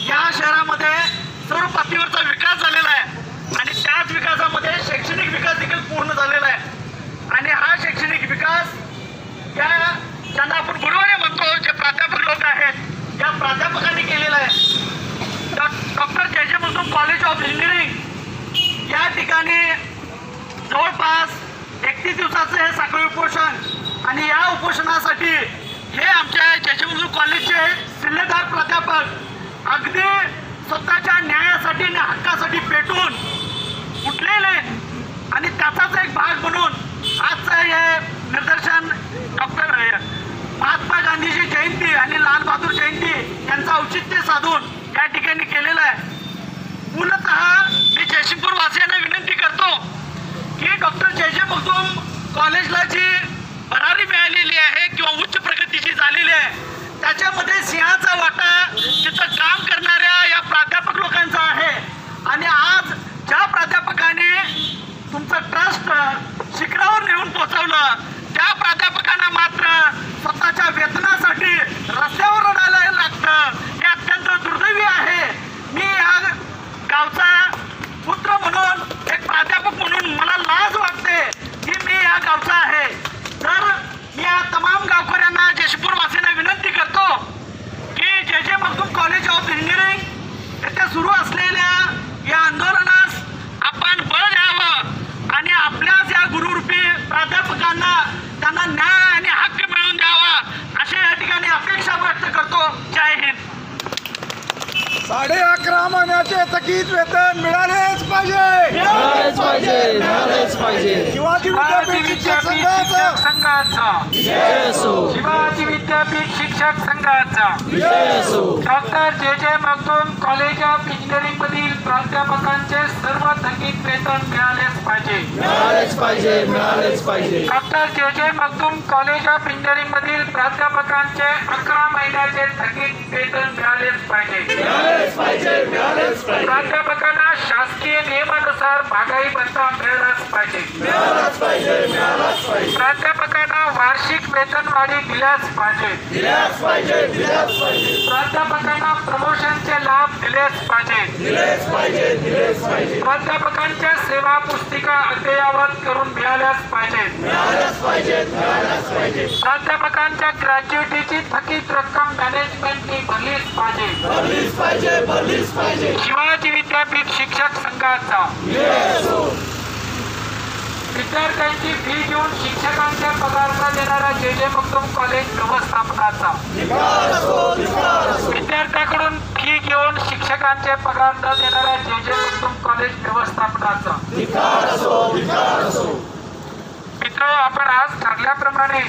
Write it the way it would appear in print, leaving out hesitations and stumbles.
या शहरामध्ये सर्व पातळीवरचा विकास झालेला आहे आणि त्याच विकासामध्ये शैक्षणिक विकास देखील पूर्ण झालेला आहे आणि हा शैक्षणिक विकास या ज्यांना आपण गुरुवारी म्हणतो जे प्राध्यापक लोक आहेत या प्राध्यापकांनी केलेला आहे। डॉक्टर जे मगदूम कॉलेज ऑफ इंजिनिअरिंग या ठिकाणी जवळपास 31 दिवसाचं हे साखळी उपोषण आणि या उपोषणासाठी हे आमच्या जे मगदूम कॉलेजचे शिल्लेदार प्राध्यापक अगदी स्वतःच्या न्यायासाठी आणि हक्कासाठी पेटून उठलेले आणि त्याचाच एक भाग म्हणून आजचं हे निदर्शन डॉक्टर महात्मा गांधीची जयंती आणि लाल बहादूर जयंती यांचं औचित्य साधून या ठिकाणी केलेलं आहे। मूलतः मी जयसिंगपूर वासियांना विनंती करतो की डॉक्टर जे मगदूम कॉलेजला जी भरारी मिळालेली आहे किंवा उच्च प्रगतीची झालेली आहे त्याच्यामध्ये सिंहाचा वाटा तिथं काम करणाऱ्या या प्राध्यापक लोकांचा आहे आणि आज ज्या प्राध्यापकाने तुमचं ट्रस्ट शिखरावर नेऊन पोहोचवलं त्या प्राध्यापकांना मात्र स्वतःच्या वेतनासाठी रस्त्यावर रडायला लागतं हे अत्यंत दुर्दैवी आहे। मी या गावचा पुत्र म्हणून एक प्राध्यापक म्हणून मला लाज वाटते की मी या गावचा आहे। तर मी या तमाम गावकऱ्यांना जयसिंगपूर वासियांना विनंती करतो की जे मगदूम कॉलेज ऑफ इंजिनिअरिंग येथे सुरू असलेल्या या आंदोलनास आपण बळ द्यावं आणि आपल्याच या गुरुरूपी प्राध्यापकांना त्यांना न्याय आणि हक्क मिळवून द्यावा अशा या ठिकाणी अपेक्षा व्यक्त करतो। जय हिंद। 11.5 महिन्याचे थकीत वेतन मिळालेच पाहिजे। शिवाजी विद्यापीठ शिक्षक संघाचा शिवाजी विद्यापीठ शिक्षक संघाचा डॉक्टर जे मगदूम कॉलेज ऑफ इंजिनिअरिंग मधील प्राध्यापकांचे सर्व थकीत वेतन मिळालेच पाहिजे। डॉक्टर जे मगदूम कॉलेज ऑफ इंजिनिअरिंग मधील प्राध्यापकांचे 11 महिन्याचे थकीत वेतन मिळालेच पाहिजे। प्राध्यापकांना शासकीय नियमानुसार महागाई भत्ता मिळालाच पाहिजे। प्राध्यापकांना वार्षिक वेतनवाढी दिल्याच पाहिजे। प्राध्यापकांना प्रमोशनचे लाभ दिलेच पाहिजे। प्राध्यापकांच्या सेवा पुस्तिका अद्ययावत करून मिळाल्याच पाहिजे। प्राध्यापकांच्या ग्रॅज्युएटीची थकीत रक्कम मॅनेजमेंटनी भरलीच पाहिजे। शिवाजी विद्यापीठ शिक्षक संघाचा विद्यार्थ्यांची फी घेऊन शिक्षकांच्या पगाराचा देणारा जे मगदूम कॉलेज व्यवस्थापनाचा विद्यार्थ्याकडून फी घेऊन शिक्षकांचे पगार न देणाऱ्या जे मगदूम कॉलेज व्यवस्थापनाचा मित्र आपण आज ठरल्याप्रमाणे